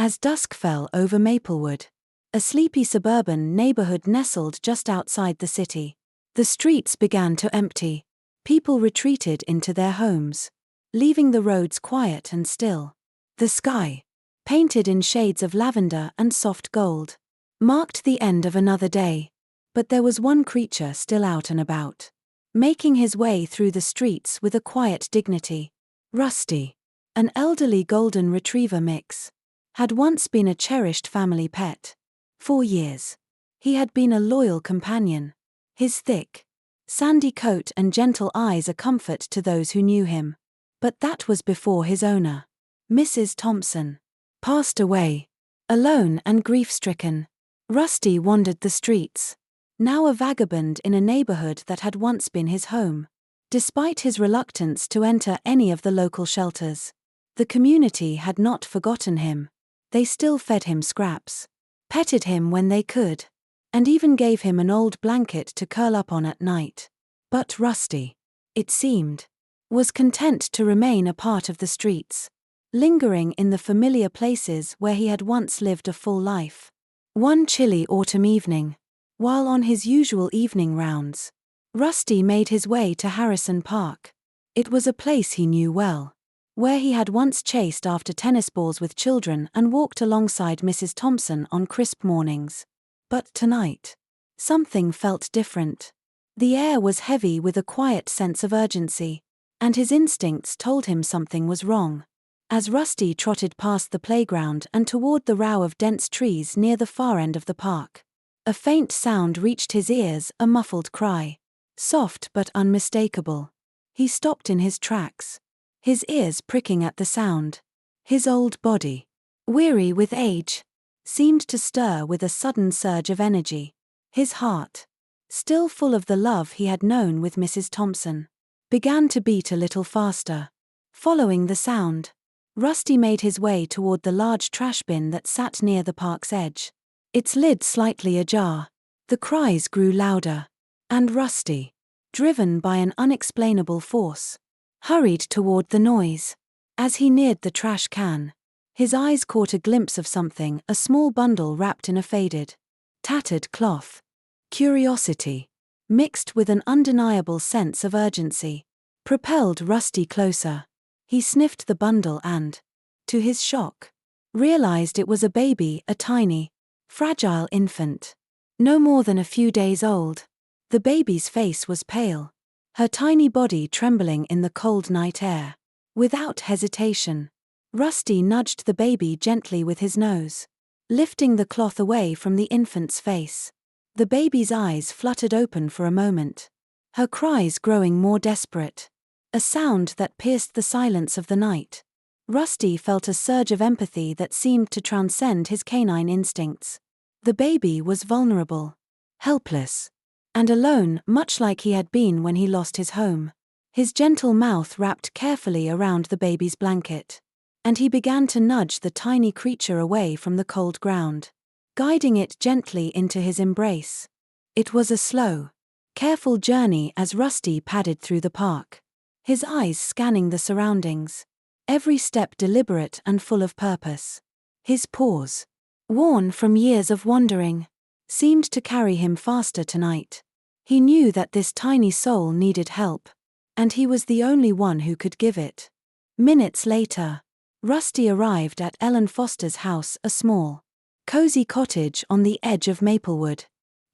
As dusk fell over Maplewood, a sleepy suburban neighborhood nestled just outside the city, the streets began to empty. People retreated into their homes, leaving the roads quiet and still. The sky, painted in shades of lavender and soft gold, marked the end of another day. But there was one creature still out and about, making his way through the streets with a quiet dignity. Rusty, an elderly golden retriever mix, had once been a cherished family pet. For years, he had been a loyal companion, his thick, sandy coat and gentle eyes a comfort to those who knew him. But that was before his owner, Mrs. Thompson, passed away. Alone and grief-stricken, Rusty wandered the streets, now a vagabond in a neighborhood that had once been his home. Despite his reluctance to enter any of the local shelters, the community had not forgotten him. They still fed him scraps, petted him when they could, and even gave him an old blanket to curl up on at night. But Rusty, it seemed, was content to remain a part of the streets, lingering in the familiar places where he had once lived a full life. One chilly autumn evening, while on his usual evening rounds, Rusty made his way to Harrison Park. It was a place he knew well, where he had once chased after tennis balls with children and walked alongside Mrs. Thompson on crisp mornings. But tonight, something felt different. The air was heavy with a quiet sense of urgency, and his instincts told him something was wrong. As Rusty trotted past the playground and toward the row of dense trees near the far end of the park, a faint sound reached his ears, a muffled cry, soft but unmistakable. He stopped in his tracks, his ears pricking at the sound. His old body, weary with age, seemed to stir with a sudden surge of energy. His heart, still full of the love he had known with Mrs. Thompson, began to beat a little faster. Following the sound, Rusty made his way toward the large trash bin that sat near the park's edge. Its lid slightly ajar, the cries grew louder, and Rusty, driven by an unexplainable force, hurried toward the noise. As he neared the trash can, his eyes caught a glimpse of something, a small bundle wrapped in a faded, tattered cloth. Curiosity, mixed with an undeniable sense of urgency, propelled Rusty closer. He sniffed the bundle and, to his shock, realized it was a baby, a tiny, fragile infant, no more than a few days old. The baby's face was pale, her tiny body trembling in the cold night air. Without hesitation, Rusty nudged the baby gently with his nose, lifting the cloth away from the infant's face. The baby's eyes fluttered open for a moment, her cries growing more desperate, a sound that pierced the silence of the night. Rusty felt a surge of empathy that seemed to transcend his canine instincts. The baby was vulnerable, helpless, and alone, much like he had been when he lost his home. His gentle mouth wrapped carefully around the baby's blanket, and he began to nudge the tiny creature away from the cold ground, guiding it gently into his embrace. It was a slow, careful journey as Rusty padded through the park, his eyes scanning the surroundings, every step deliberate and full of purpose. His paws, worn from years of wandering, seemed to carry him faster tonight. He knew that this tiny soul needed help, and he was the only one who could give it. Minutes later, Rusty arrived at Ellen Foster's house, a small, cozy cottage on the edge of Maplewood.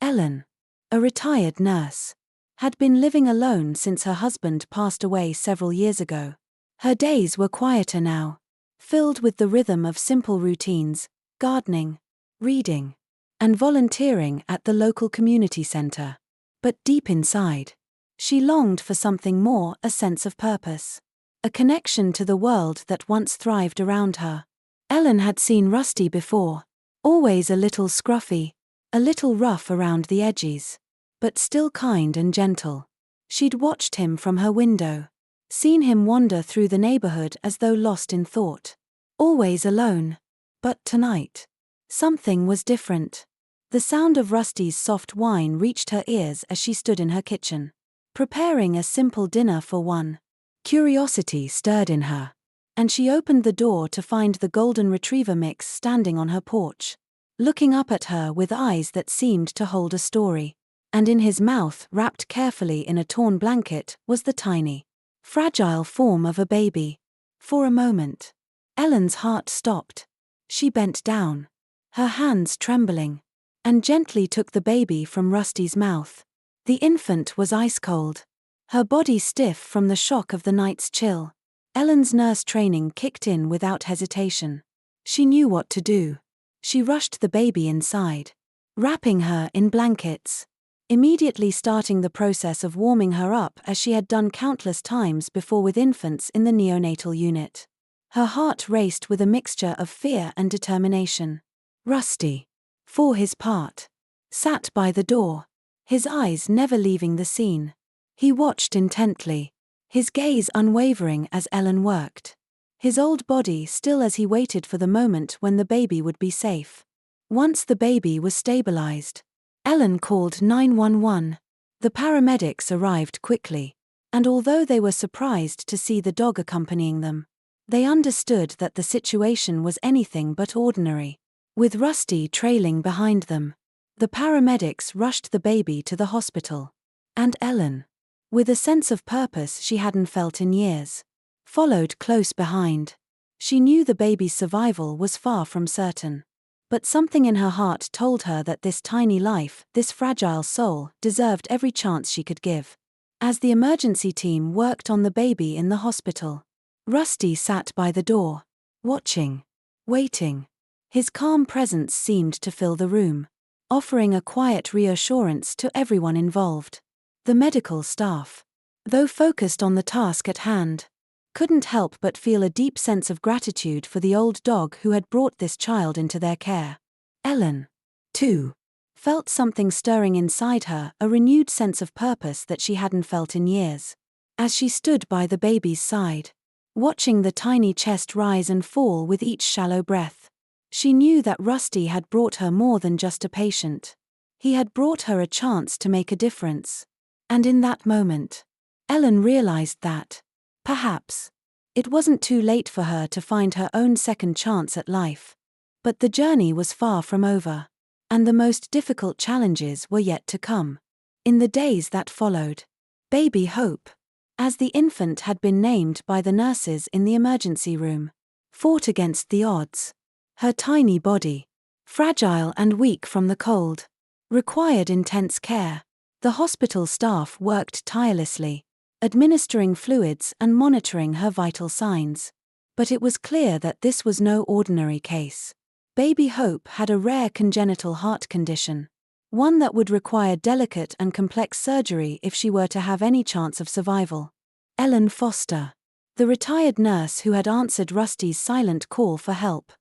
Ellen, a retired nurse, had been living alone since her husband passed away several years ago. Her days were quieter now, filled with the rhythm of simple routines, gardening, reading, and volunteering at the local community center. But deep inside, she longed for something more, a sense of purpose, a connection to the world that once thrived around her. Ellen had seen Rusty before, always a little scruffy, a little rough around the edges, but still kind and gentle. She'd watched him from her window, seen him wander through the neighborhood as though lost in thought, always alone. But tonight, something was different. The sound of Rusty's soft whine reached her ears as she stood in her kitchen, preparing a simple dinner for one. Curiosity stirred in her, and she opened the door to find the golden retriever mix standing on her porch, looking up at her with eyes that seemed to hold a story. And in his mouth, wrapped carefully in a torn blanket, was the tiny, fragile form of a baby. For a moment, Ellen's heart stopped. She bent down, her hands trembling, and gently took the baby from Rusty's mouth. The infant was ice cold, her body stiff from the shock of the night's chill. Ellen's nurse training kicked in without hesitation. She knew what to do. She rushed the baby inside, wrapping her in blankets, immediately starting the process of warming her up as she had done countless times before with infants in the neonatal unit. Her heart raced with a mixture of fear and determination. Rusty, for his part, sat by the door, his eyes never leaving the scene. He watched intently, his gaze unwavering as Ellen worked, his old body still as he waited for the moment when the baby would be safe. Once the baby was stabilized, Ellen called 911. The paramedics arrived quickly, and although they were surprised to see the dog accompanying them, they understood that the situation was anything but ordinary. With Rusty trailing behind them, the paramedics rushed the baby to the hospital. And Ellen, with a sense of purpose she hadn't felt in years, followed close behind. She knew the baby's survival was far from certain. But something in her heart told her that this tiny life, this fragile soul, deserved every chance she could give. As the emergency team worked on the baby in the hospital, Rusty sat by the door, watching, waiting. His calm presence seemed to fill the room, offering a quiet reassurance to everyone involved. The medical staff, though focused on the task at hand, couldn't help but feel a deep sense of gratitude for the old dog who had brought this child into their care. Ellen, too, felt something stirring inside her, a renewed sense of purpose that she hadn't felt in years. As she stood by the baby's side, watching the tiny chest rise and fall with each shallow breath, she knew that Rusty had brought her more than just a patient. He had brought her a chance to make a difference. And in that moment, Ellen realized that, perhaps, it wasn't too late for her to find her own second chance at life. But the journey was far from over, and the most difficult challenges were yet to come. In the days that followed, Baby Hope, as the infant had been named by the nurses in the emergency room, fought against the odds. Her tiny body, fragile and weak from the cold, required intense care. The hospital staff worked tirelessly, administering fluids and monitoring her vital signs. But it was clear that this was no ordinary case. Baby Hope had a rare congenital heart condition, one that would require delicate and complex surgery if she were to have any chance of survival. Ellen Foster, the retired nurse who had answered Rusty's silent call for help,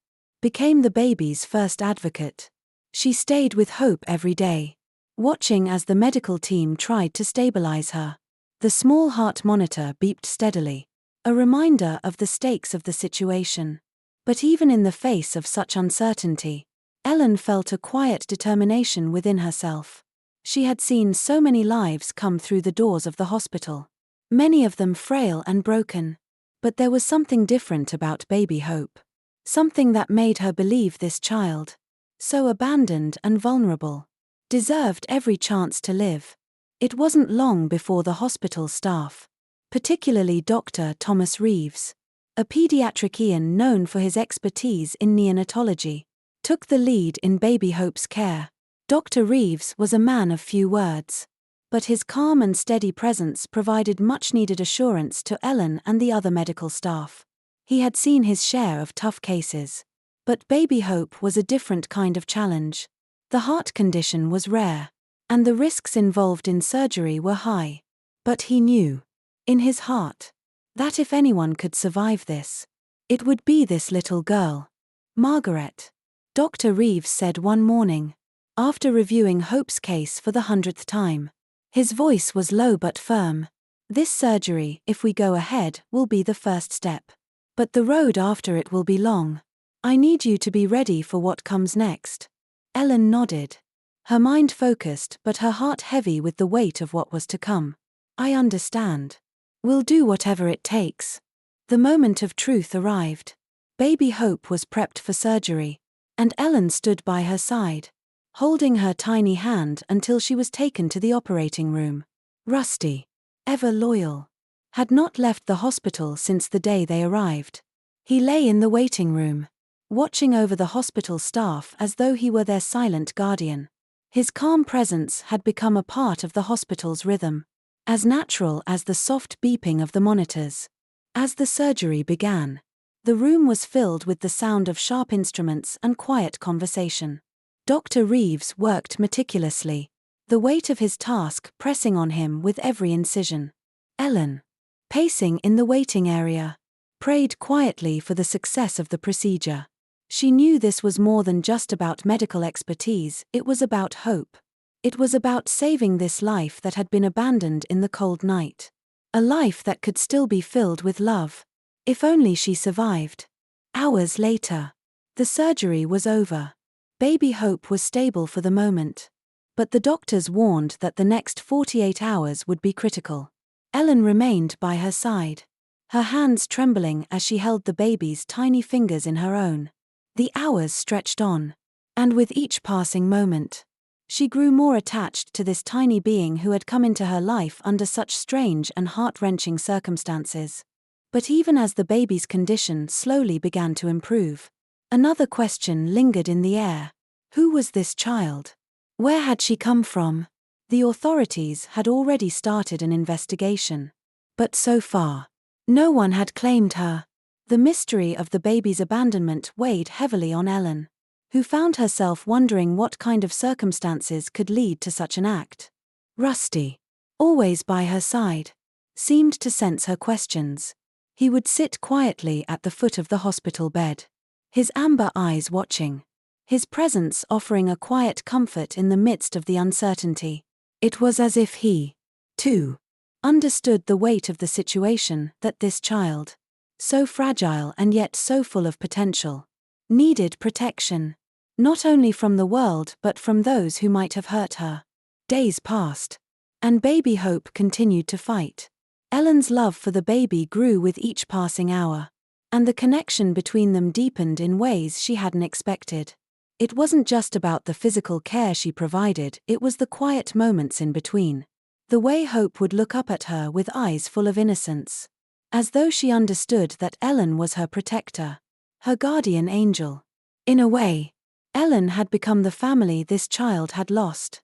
became the baby's first advocate. She stayed with Hope every day, watching as the medical team tried to stabilize her. The small heart monitor beeped steadily, a reminder of the stakes of the situation. But even in the face of such uncertainty, Ellen felt a quiet determination within herself. She had seen so many lives come through the doors of the hospital, many of them frail and broken. But there was something different about Baby Hope. Something that made her believe this child, so abandoned and vulnerable, deserved every chance to live. It wasn't long before the hospital staff, particularly Dr. Thomas Reeves, a pediatrician known for his expertise in neonatology, took the lead in Baby Hope's care. Dr. Reeves was a man of few words, but his calm and steady presence provided much-needed assurance to Ellen and the other medical staff. He had seen his share of tough cases, but Baby Hope was a different kind of challenge. The heart condition was rare, and the risks involved in surgery were high. But he knew, in his heart, that if anyone could survive this, it would be this little girl, Margaret. Dr. Reeves said one morning, after reviewing Hope's case for the 100th time. His voice was low but firm. "This surgery, if we go ahead, will be the first step. But the road after it will be long. I need you to be ready for what comes next." Ellen nodded, her mind focused but her heart heavy with the weight of what was to come. "I understand. We'll do whatever it takes." The moment of truth arrived. Baby Hope was prepped for surgery, and Ellen stood by her side, holding her tiny hand until she was taken to the operating room. Rusty, ever loyal, had not left the hospital since the day they arrived. He lay in the waiting room, watching over the hospital staff as though he were their silent guardian. His calm presence had become a part of the hospital's rhythm, as natural as the soft beeping of the monitors. As the surgery began, the room was filled with the sound of sharp instruments and quiet conversation. Dr. Reeves worked meticulously, the weight of his task pressing on him with every incision. Ellen, pacing in the waiting area, prayed quietly for the success of the procedure. She knew this was more than just about medical expertise, it was about hope. It was about saving this life that had been abandoned in the cold night. A life that could still be filled with love, if only she survived. Hours later, the surgery was over. Baby Hope was stable for the moment, but the doctors warned that the next 48 hours would be critical. Ellen remained by her side, her hands trembling as she held the baby's tiny fingers in her own. The hours stretched on, and with each passing moment, she grew more attached to this tiny being who had come into her life under such strange and heart-wrenching circumstances. But even as the baby's condition slowly began to improve, another question lingered in the air. Who was this child? Where had she come from? The authorities had already started an investigation, but so far, no one had claimed her. The mystery of the baby's abandonment weighed heavily on Ellen, who found herself wondering what kind of circumstances could lead to such an act. Rusty, always by her side, seemed to sense her questions. He would sit quietly at the foot of the hospital bed, his amber eyes watching, his presence offering a quiet comfort in the midst of the uncertainty. It was as if he, too, understood the weight of the situation, that this child, so fragile and yet so full of potential, needed protection, not only from the world but from those who might have hurt her. Days passed, and Baby Hope continued to fight. Ellen's love for the baby grew with each passing hour, and the connection between them deepened in ways she hadn't expected. It wasn't just about the physical care she provided, it was the quiet moments in between. The way Hope would look up at her with eyes full of innocence, as though she understood that Ellen was her protector, her guardian angel. In a way, Ellen had become the family this child had lost.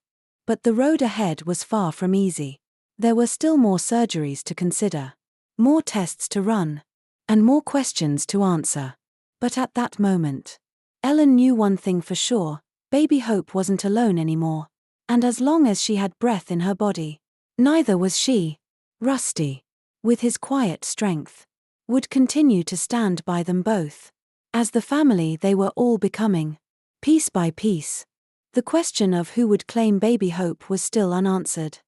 But the road ahead was far from easy. There were still more surgeries to consider, more tests to run, and more questions to answer. But at that moment, Ellen knew one thing for sure: Baby Hope wasn't alone anymore. And as long as she had breath in her body, neither was she. Rusty, with his quiet strength, would continue to stand by them both, as the family they were all becoming, piece by piece. The question of who would claim Baby Hope was still unanswered.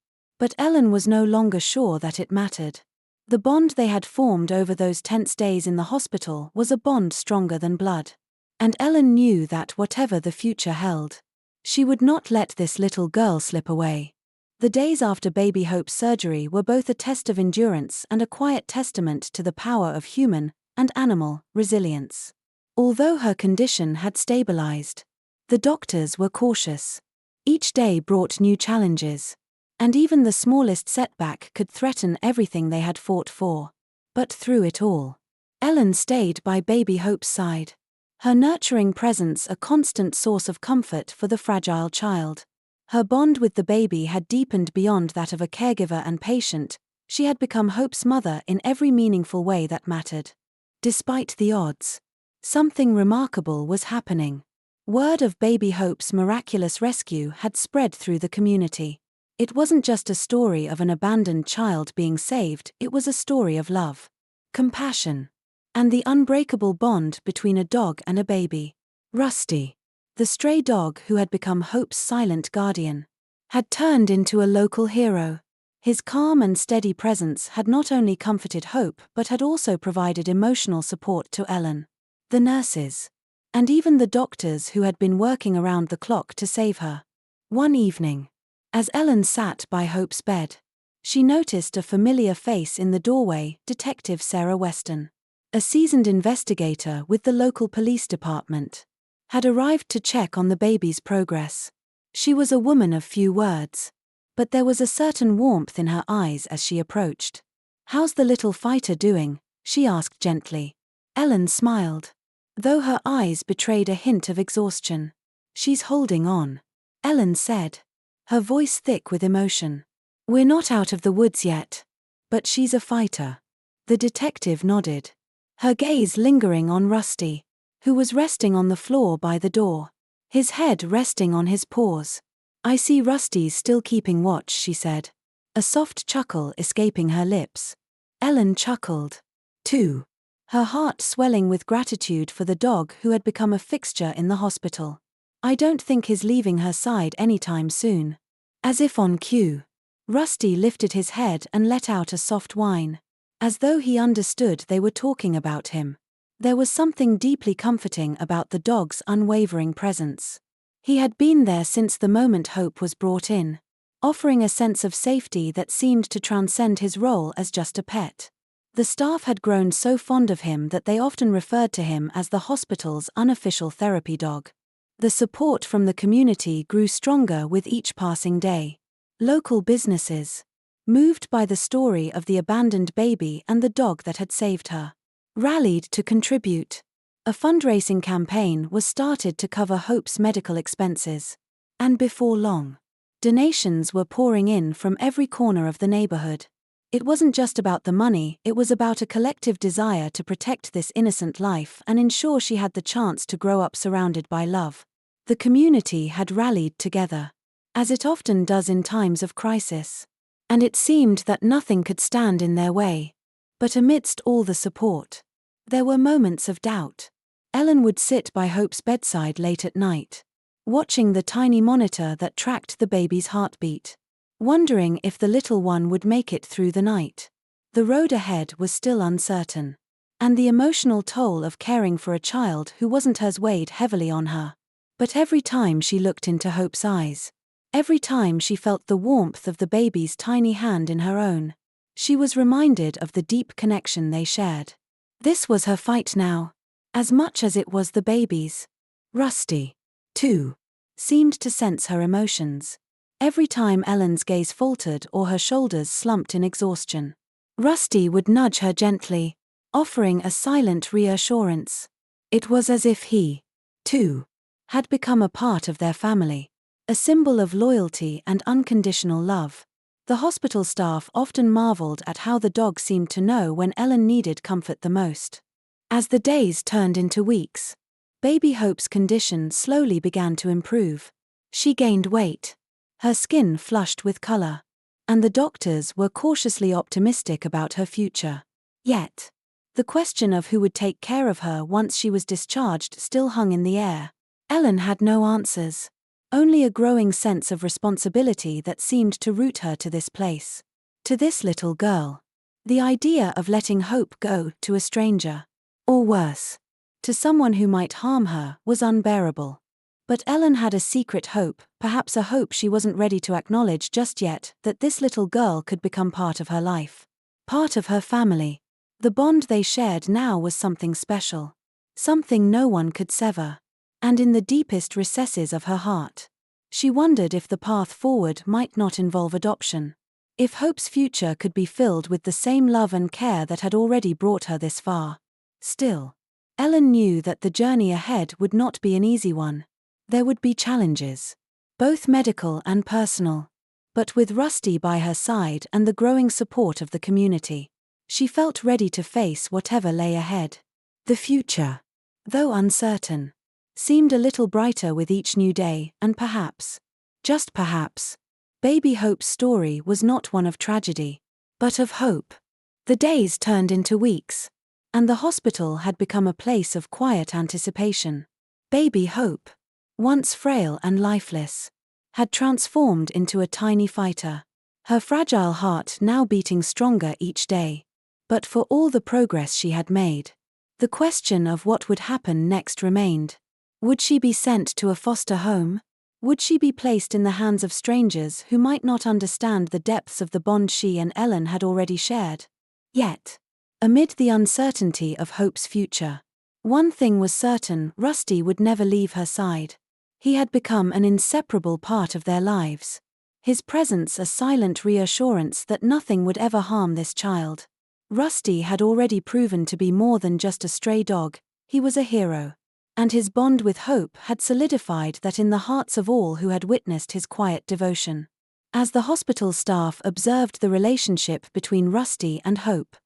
But Ellen was no longer sure that it mattered. The bond they had formed over those tense days in the hospital was a bond stronger than blood. And Ellen knew that whatever the future held, she would not let this little girl slip away. The days after Baby Hope's surgery were both a test of endurance and a quiet testament to the power of human and animal resilience. Although her condition had stabilized, the doctors were cautious. Each day brought new challenges, and even the smallest setback could threaten everything they had fought for. But through it all, Ellen stayed by Baby Hope's side, her nurturing presence a constant source of comfort for the fragile child. Her bond with the baby had deepened beyond that of a caregiver and patient. She had become Hope's mother in every meaningful way that mattered. Despite the odds, something remarkable was happening. Word of Baby Hope's miraculous rescue had spread through the community. It wasn't just a story of an abandoned child being saved, it was a story of love, compassion, and the unbreakable bond between a dog and a baby. Rusty, the stray dog who had become Hope's silent guardian, had turned into a local hero. His calm and steady presence had not only comforted Hope but had also provided emotional support to Ellen, the nurses, and even the doctors who had been working around the clock to save her. One evening, as Ellen sat by Hope's bed, she noticed a familiar face in the doorway: Detective Sarah Weston. a seasoned investigator with the local police department, had arrived to check on the baby's progress. She was a woman of few words, but there was a certain warmth in her eyes as she approached. "How's the little fighter doing?" she asked gently. Ellen smiled, though her eyes betrayed a hint of exhaustion. "She's holding on," Ellen said, her voice thick with emotion. "We're not out of the woods yet, but she's a fighter." The detective nodded, her gaze lingering on Rusty, who was resting on the floor by the door, his head resting on his paws. "I see Rusty's still keeping watch," she said, a soft chuckle escaping her lips. Ellen chuckled, too, her heart swelling with gratitude for the dog who had become a fixture in the hospital. "I don't think he's leaving her side anytime soon." As if on cue, Rusty lifted his head and let out a soft whine, as though he understood they were talking about him. There was something deeply comforting about the dog's unwavering presence. He had been there since the moment Hope was brought in, offering a sense of safety that seemed to transcend his role as just a pet. The staff had grown so fond of him that they often referred to him as the hospital's unofficial therapy dog. The support from the community grew stronger with each passing day. Local businesses, moved by the story of the abandoned baby and the dog that had saved her, rallied to contribute. A fundraising campaign was started to cover Hope's medical expenses, and before long, donations were pouring in from every corner of the neighborhood. It wasn't just about the money, it was about a collective desire to protect this innocent life and ensure she had the chance to grow up surrounded by love. The community had rallied together, as it often does in times of crisis, and it seemed that nothing could stand in their way. But amidst all the support, there were moments of doubt. Ellen would sit by Hope's bedside late at night, watching the tiny monitor that tracked the baby's heartbeat, wondering if the little one would make it through the night. The road ahead was still uncertain, and the emotional toll of caring for a child who wasn't hers weighed heavily on her. But every time she looked into Hope's eyes, every time she felt the warmth of the baby's tiny hand in her own, she was reminded of the deep connection they shared. This was her fight now, as much as it was the baby's. Rusty, too, seemed to sense her emotions. Every time Ellen's gaze faltered or her shoulders slumped in exhaustion, Rusty would nudge her gently, offering a silent reassurance. It was as if he, too, had become a part of their family, a symbol of loyalty and unconditional love. The hospital staff often marveled at how the dog seemed to know when Ellen needed comfort the most. As the days turned into weeks, baby Hope's condition slowly began to improve. She gained weight, her skin flushed with color, and the doctors were cautiously optimistic about her future. Yet, the question of who would take care of her once she was discharged still hung in the air. Ellen had no answers, only a growing sense of responsibility that seemed to root her to this place, to this little girl. The idea of letting Hope go to a stranger, or worse, to someone who might harm her, was unbearable. But Ellen had a secret hope, perhaps a hope she wasn't ready to acknowledge just yet, that this little girl could become part of her life, part of her family. The bond they shared now was something special, something no one could sever. And in the deepest recesses of her heart, she wondered if the path forward might not involve adoption, if Hope's future could be filled with the same love and care that had already brought her this far. Still, Ellen knew that the journey ahead would not be an easy one. There would be challenges, both medical and personal. But with Rusty by her side and the growing support of the community, she felt ready to face whatever lay ahead. The future, though uncertain, seemed a little brighter with each new day, and perhaps, just perhaps, baby Hope's story was not one of tragedy, but of hope. The days turned into weeks, and the hospital had become a place of quiet anticipation. Baby Hope, once frail and lifeless, had transformed into a tiny fighter, her fragile heart now beating stronger each day. But for all the progress she had made, the question of what would happen next remained. Would she be sent to a foster home? Would she be placed in the hands of strangers who might not understand the depths of the bond she and Ellen had already shared? Yet, Amid the uncertainty of Hope's future, one thing was certain: Rusty would never leave her side. He had become an inseparable part of their lives. His presence a silent reassurance that nothing would ever harm this child. Rusty had already proven to be more than just a stray dog, he was a hero. And his bond with Hope had solidified that in the hearts of all who had witnessed his quiet devotion. As the hospital staff observed the relationship between Rusty and Hope,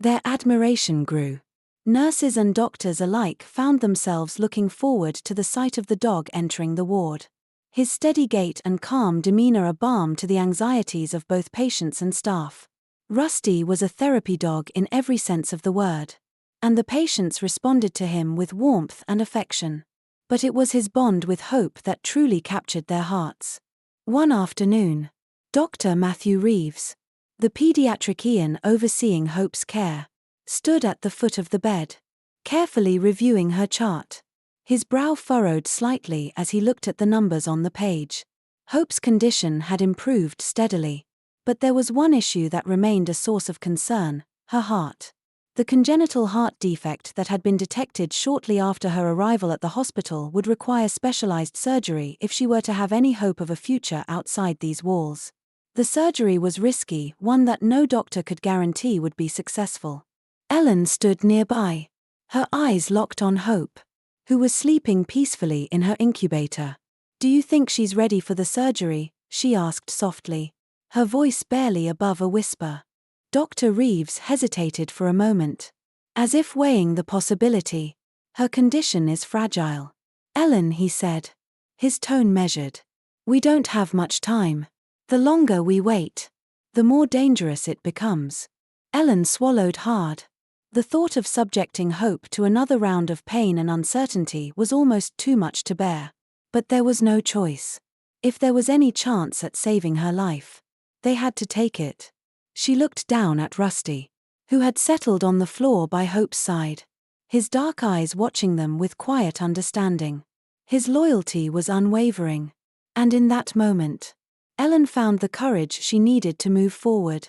their admiration grew. Nurses and doctors alike found themselves looking forward to the sight of the dog entering the ward. His steady gait and calm demeanor a balm to the anxieties of both patients and staff. Rusty was a therapy dog in every sense of the word, and the patients responded to him with warmth and affection. But it was his bond with Hope that truly captured their hearts. One afternoon, Dr. Matthew Reeves, the pediatrician overseeing Hope's care, stood at the foot of the bed, carefully reviewing her chart. His brow furrowed slightly as he looked at the numbers on the page. Hope's condition had improved steadily, but there was one issue that remained a source of concern: her heart. The congenital heart defect that had been detected shortly after her arrival at the hospital would require specialized surgery if she were to have any hope of a future outside these walls. The surgery was risky, one that no doctor could guarantee would be successful. Ellen stood nearby, her eyes locked on Hope, who was sleeping peacefully in her incubator. "Do you think she's ready for the surgery?" she asked softly, her voice barely above a whisper. Dr. Reeves hesitated for a moment, as if weighing the possibility. "Her condition is fragile, Ellen," he said, his tone measured. "We don't have much time. The longer we wait, the more dangerous it becomes." Ellen swallowed hard. The thought of subjecting Hope to another round of pain and uncertainty was almost too much to bear. But there was no choice. If there was any chance at saving her life, they had to take it. She looked down at Rusty, who had settled on the floor by Hope's side, his dark eyes watching them with quiet understanding. His loyalty was unwavering. And in that moment, Ellen found the courage she needed to move forward.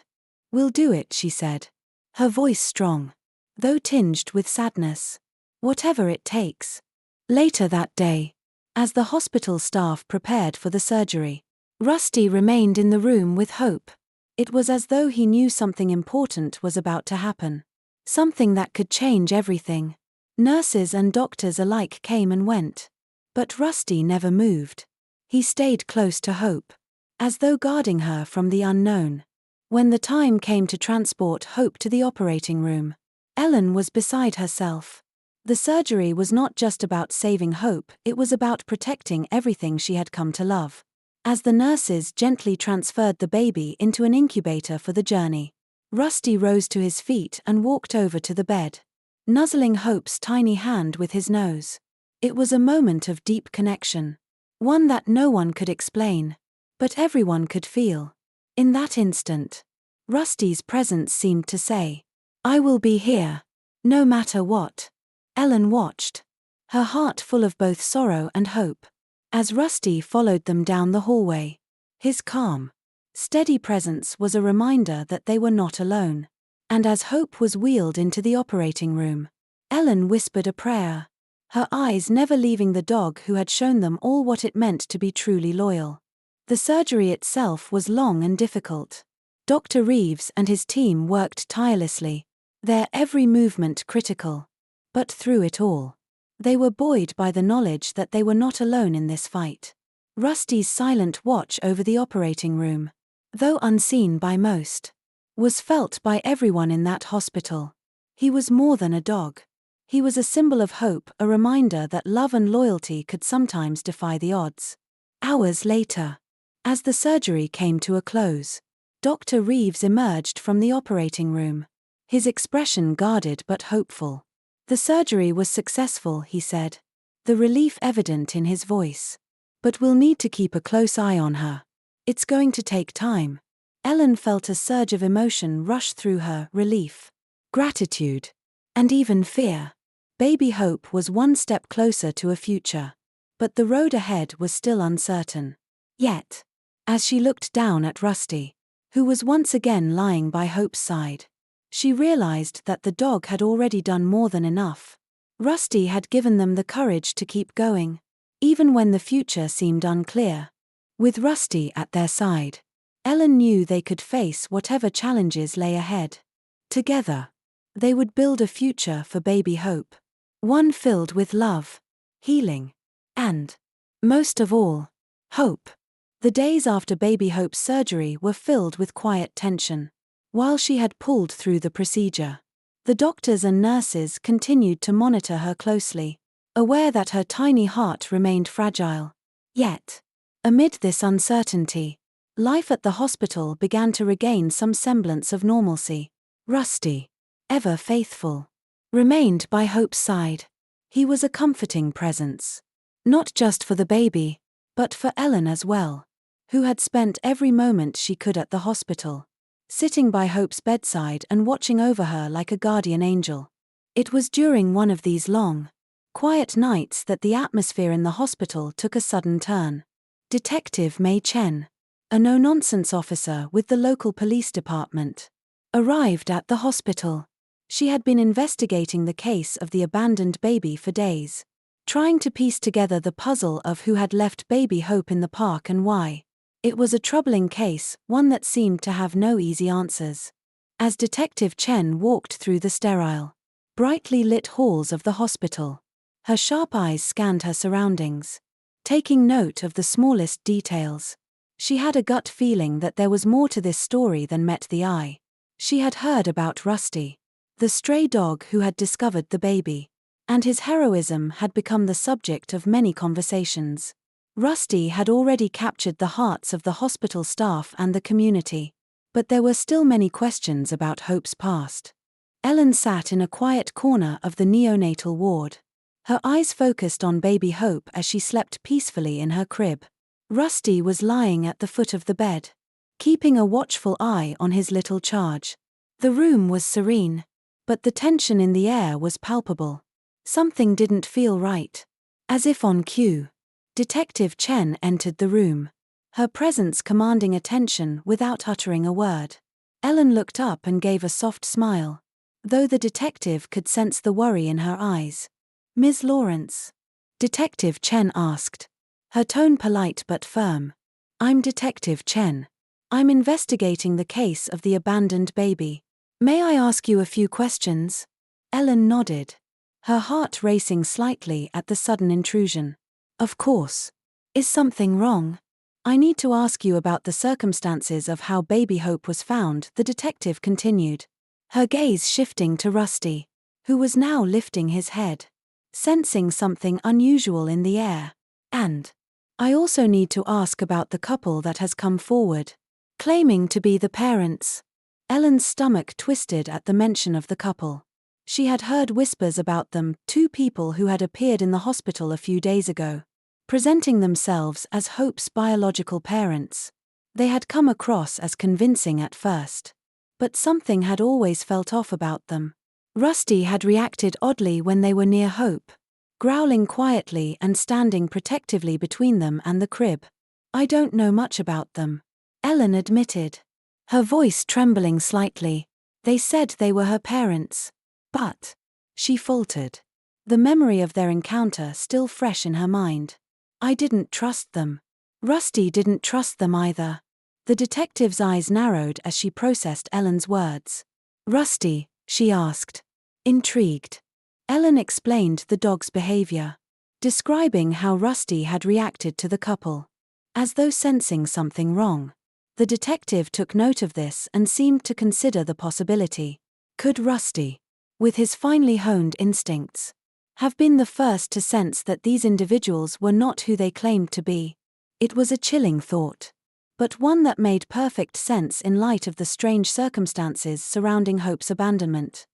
"We'll do it," she said, her voice strong, though tinged with sadness. "Whatever it takes." Later that day, as the hospital staff prepared for the surgery, Rusty remained in the room with Hope. It was as though he knew something important was about to happen. Something that could change everything. Nurses and doctors alike came and went. But Rusty never moved. He stayed close to Hope, as though guarding her from the unknown. When the time came to transport Hope to the operating room, Ellen was beside herself. The surgery was not just about saving Hope, it was about protecting everything she had come to love. As the nurses gently transferred the baby into an incubator for the journey, Rusty rose to his feet and walked over to the bed, nuzzling Hope's tiny hand with his nose. It was a moment of deep connection, one that no one could explain, but everyone could feel. In that instant, Rusty's presence seemed to say, "I will be here, no matter what." Ellen watched, her heart full of both sorrow and hope, as Rusty followed them down the hallway. His calm, steady presence was a reminder that they were not alone. And as Hope was wheeled into the operating room, Ellen whispered a prayer, her eyes never leaving the dog who had shown them all what it meant to be truly loyal. The surgery itself was long and difficult. Dr. Reeves and his team worked tirelessly, their every movement critical. But through it all, they were buoyed by the knowledge that they were not alone in this fight. Rusty's silent watch over the operating room, though unseen by most, was felt by everyone in that hospital. He was more than a dog. He was a symbol of hope, a reminder that love and loyalty could sometimes defy the odds. Hours later, as the surgery came to a close, Dr. Reeves emerged from the operating room, his expression guarded but hopeful. "The surgery was successful," he said, the relief evident in his voice. "But we'll need to keep a close eye on her. It's going to take time." Ellen felt a surge of emotion rush through her: relief, gratitude, and even fear. Baby Hope was one step closer to a future, but the road ahead was still uncertain. Yet, as she looked down at Rusty, who was once again lying by Hope's side, She realized that the dog had already done more than enough. Rusty had given them the courage to keep going, even when the future seemed unclear. With Rusty at their side, Ellen knew they could face whatever challenges lay ahead. Together, they would build a future for baby Hope. One filled with love, healing, and, most of all, hope. The days after baby Hope's surgery were filled with quiet tension. While she had pulled through the procedure, the doctors and nurses continued to monitor her closely, aware that her tiny heart remained fragile. Yet, amid this uncertainty, life at the hospital began to regain some semblance of normalcy. Rusty, ever faithful, remained by Hope's side. He was a comforting presence, not just for the baby, but for Ellen as well, who had spent every moment she could at the hospital, sitting by Hope's bedside and watching over her like a guardian angel. It was during one of these long, quiet nights that the atmosphere in the hospital took a sudden turn. Detective Mei Chen, a no-nonsense officer with the local police department, arrived at the hospital. She had been investigating the case of the abandoned baby for days, trying to piece together the puzzle of who had left baby Hope in the park and why. It was a troubling case, one that seemed to have no easy answers. As Detective Chen walked through the sterile, brightly lit halls of the hospital, her sharp eyes scanned her surroundings, taking note of the smallest details. She had a gut feeling that there was more to this story than met the eye. She had heard about Rusty, the stray dog who had discovered the baby, and his heroism had become the subject of many conversations. Rusty had already captured the hearts of the hospital staff and the community, but there were still many questions about Hope's past. Ellen sat in a quiet corner of the neonatal ward, her eyes focused on baby Hope as she slept peacefully in her crib. Rusty was lying at the foot of the bed, keeping a watchful eye on his little charge. The room was serene, but the tension in the air was palpable. Something didn't feel right. As if on cue, Detective Chen entered the room, her presence commanding attention without uttering a word. Ellen looked up and gave a soft smile, though the detective could sense the worry in her eyes. "Ms. Lawrence?" Detective Chen asked, her tone polite but firm. "I'm Detective Chen. I'm investigating the case of the abandoned baby. May I ask you a few questions?" Ellen nodded, her heart racing slightly at the sudden intrusion. "Of course. Is something wrong? I need to ask you about the circumstances of how baby Hope was found," the detective continued, her gaze shifting to Rusty, who was now lifting his head, sensing something unusual in the air. "And I also need to ask about the couple that has come forward, claiming to be the parents." Ellen's stomach twisted at the mention of the couple. She had heard whispers about them, two people who had appeared in the hospital a few days ago, presenting themselves as Hope's biological parents. They had come across as convincing at first, but something had always felt off about them. Rusty had reacted oddly when they were near Hope, growling quietly and standing protectively between them and the crib. "I don't know much about them," Ellen admitted, her voice trembling slightly. "They said they were her parents. But," she faltered, the memory of their encounter still fresh in her mind, "I didn't trust them." Rusty didn't trust them either. The detective's eyes narrowed as she processed Ellen's words. "Rusty?" she asked, intrigued. Ellen explained the dog's behavior, describing how Rusty had reacted to the couple, as though sensing something wrong. The detective took note of this and seemed to consider the possibility. Could Rusty, with his finely honed instincts, have been the first to sense that these individuals were not who they claimed to be? It was a chilling thought, but one that made perfect sense in light of the strange circumstances surrounding Hope's abandonment.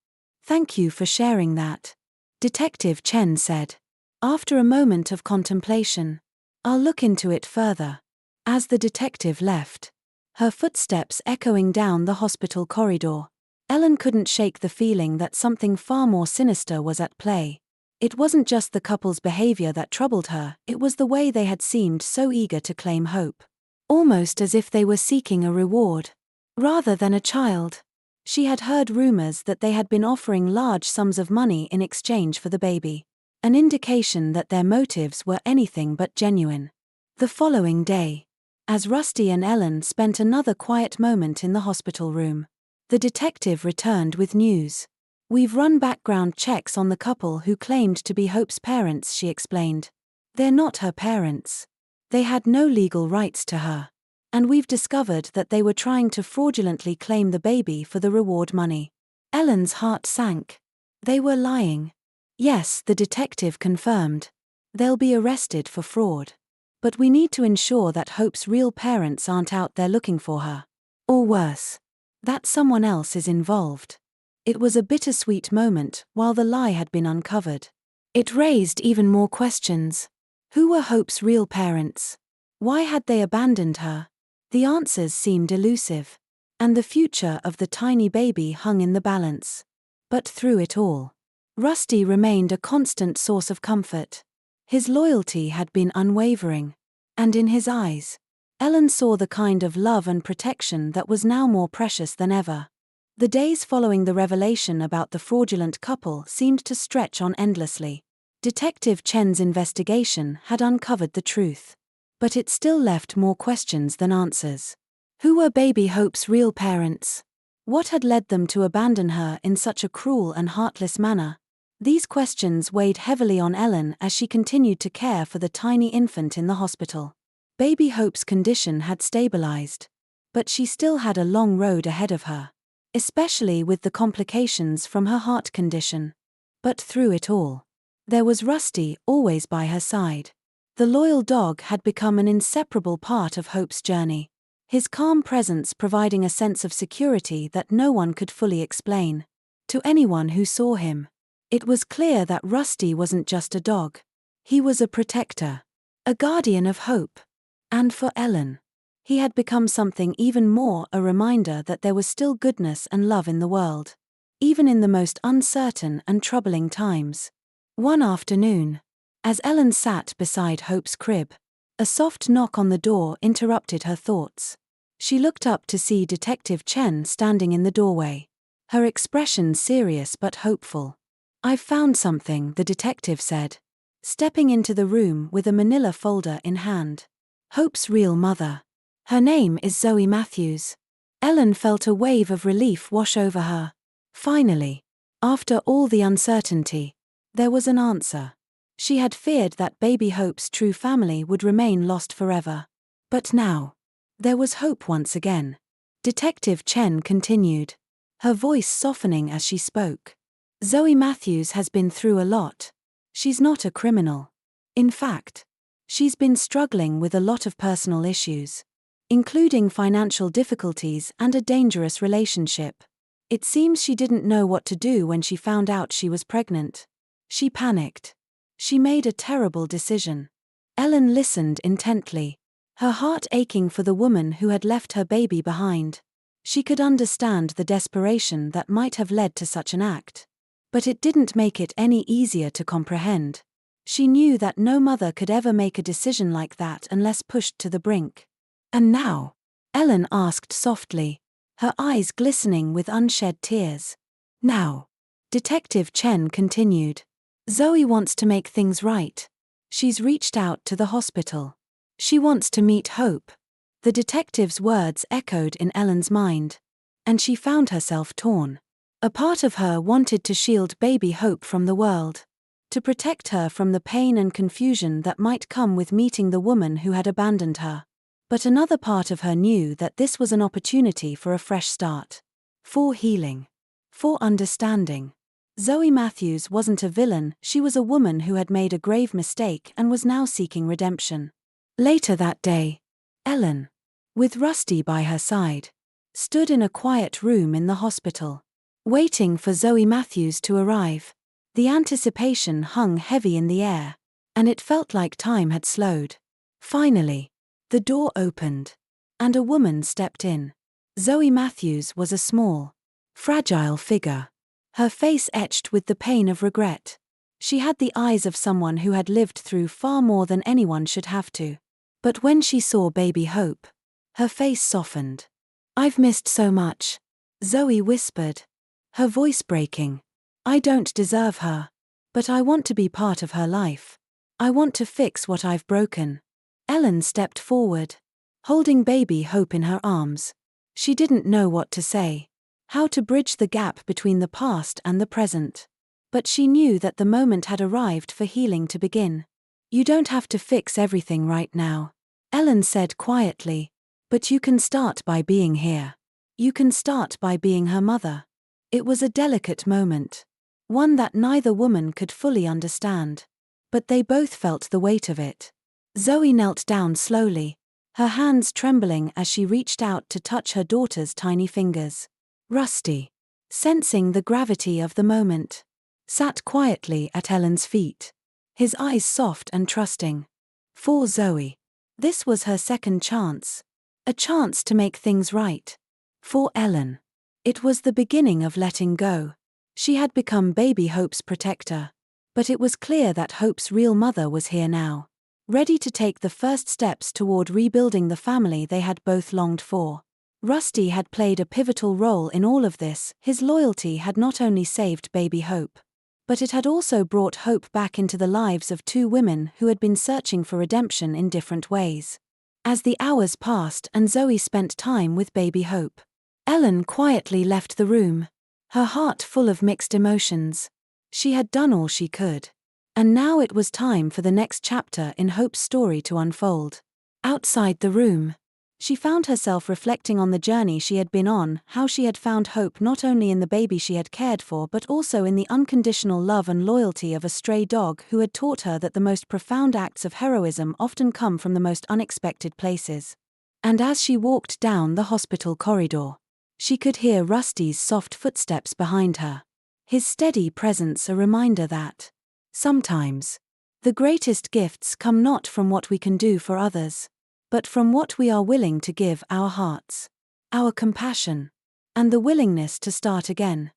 "Thank you for sharing that," Detective Chen said, after a moment of contemplation. "I'll look into it further." As the detective left, her footsteps echoing down the hospital corridor, Ellen couldn't shake the feeling that something far more sinister was at play. It wasn't just the couple's behavior that troubled her, it was the way they had seemed so eager to claim Hope, almost as if they were seeking a reward, rather than a child. She had heard rumors that they had been offering large sums of money in exchange for the baby, an indication that their motives were anything but genuine. The following day, as Rusty and Ellen spent another quiet moment in the hospital room, the detective returned with news. "We've run background checks on the couple who claimed to be Hope's parents," she explained. "They're not her parents. They had no legal rights to her. And we've discovered that they were trying to fraudulently claim the baby for the reward money." Ellen's heart sank. They were lying. "Yes," the detective confirmed. "They'll be arrested for fraud. But we need to ensure that Hope's real parents aren't out there looking for her. Or worse, that someone else is involved." It was a bittersweet moment while the lie had been uncovered. It raised even more questions. Who were Hope's real parents? Why had they abandoned her? The answers seemed elusive, and the future of the tiny baby hung in the balance. But through it all, Rusty remained a constant source of comfort. His loyalty had been unwavering, and in his eyes, Ellen saw the kind of love and protection that was now more precious than ever. The days following the revelation about the fraudulent couple seemed to stretch on endlessly. Detective Chen's investigation had uncovered the truth, but it still left more questions than answers. Who were baby Hope's real parents? What had led them to abandon her in such a cruel and heartless manner? These questions weighed heavily on Ellen as she continued to care for the tiny infant in the hospital. Baby Hope's condition had stabilized, but she still had a long road ahead of her, especially with the complications from her heart condition. But through it all, there was Rusty always by her side. The loyal dog had become an inseparable part of Hope's journey, his calm presence providing a sense of security that no one could fully explain. To anyone who saw him, it was clear that Rusty wasn't just a dog. He was a protector, a guardian of hope. And for Ellen, he had become something even more, a reminder that there was still goodness and love in the world, even in the most uncertain and troubling times. One afternoon, as Ellen sat beside Hope's crib, a soft knock on the door interrupted her thoughts. She looked up to see Detective Chen standing in the doorway, her expression serious but hopeful. "I've found something," the detective said, stepping into the room with a manila folder in hand. "Hope's real mother. Her name is Zoe Matthews." Ellen felt a wave of relief wash over her. Finally, after all the uncertainty, there was an answer. She had feared that baby Hope's true family would remain lost forever. But now, there was hope once again. Detective Chen continued, her voice softening as she spoke. "Zoe Matthews has been through a lot. She's not a criminal. In fact, she's been struggling with a lot of personal issues, including financial difficulties and a dangerous relationship. It seems she didn't know what to do when she found out she was pregnant. She panicked. She made a terrible decision." Ellen listened intently, her heart aching for the woman who had left her baby behind. She could understand the desperation that might have led to such an act, but it didn't make it any easier to comprehend. She knew that no mother could ever make a decision like that unless pushed to the brink. "And now?" Ellen asked softly, her eyes glistening with unshed tears. "Now," Detective Chen continued, "Zoe wants to make things right. She's reached out to the hospital. She wants to meet Hope." The detective's words echoed in Ellen's mind, and she found herself torn. A part of her wanted to shield baby Hope from the world, to protect her from the pain and confusion that might come with meeting the woman who had abandoned her. But another part of her knew that this was an opportunity for a fresh start. For healing. For understanding. Zoe Matthews wasn't a villain, she was a woman who had made a grave mistake and was now seeking redemption. Later that day, Ellen, with Rusty by her side, stood in a quiet room in the hospital, waiting for Zoe Matthews to arrive. The anticipation hung heavy in the air, and it felt like time had slowed. Finally, the door opened, and a woman stepped in. Zoe Matthews was a small, fragile figure, her face etched with the pain of regret. She had the eyes of someone who had lived through far more than anyone should have to. But when she saw baby Hope, her face softened. "I've missed so much," Zoe whispered, her voice breaking. I don't deserve her. But I want to be part of her life. I want to fix what I've broken. Ellen stepped forward, holding baby Hope in her arms. She didn't know what to say, how to bridge the gap between the past and the present. But she knew that the moment had arrived for healing to begin. You don't have to fix everything right now, Ellen said quietly, but you can start by being here. You can start by being her mother. It was a delicate moment, one that neither woman could fully understand. But they both felt the weight of it. Zoe knelt down slowly, her hands trembling as she reached out to touch her daughter's tiny fingers. Rusty, sensing the gravity of the moment, sat quietly at Ellen's feet, his eyes soft and trusting. For Zoe, this was her second chance, a chance to make things right. For Ellen, it was the beginning of letting go. She had become baby Hope's protector, but it was clear that Hope's real mother was here now, ready to take the first steps toward rebuilding the family they had both longed for. Rusty had played a pivotal role in all of this. His loyalty had not only saved baby Hope, but it had also brought hope back into the lives of two women who had been searching for redemption in different ways. As the hours passed and Zoe spent time with baby Hope, Ellen quietly left the room, her heart full of mixed emotions. She had done all she could, and now it was time for the next chapter in Hope's story to unfold. Outside the room, she found herself reflecting on the journey she had been on, how she had found hope not only in the baby she had cared for but also in the unconditional love and loyalty of a stray dog who had taught her that the most profound acts of heroism often come from the most unexpected places. And as she walked down the hospital corridor, she could hear Rusty's soft footsteps behind her, his steady presence a reminder that, sometimes, the greatest gifts come not from what we can do for others, but from what we are willing to give: our hearts, our compassion, and the willingness to start again.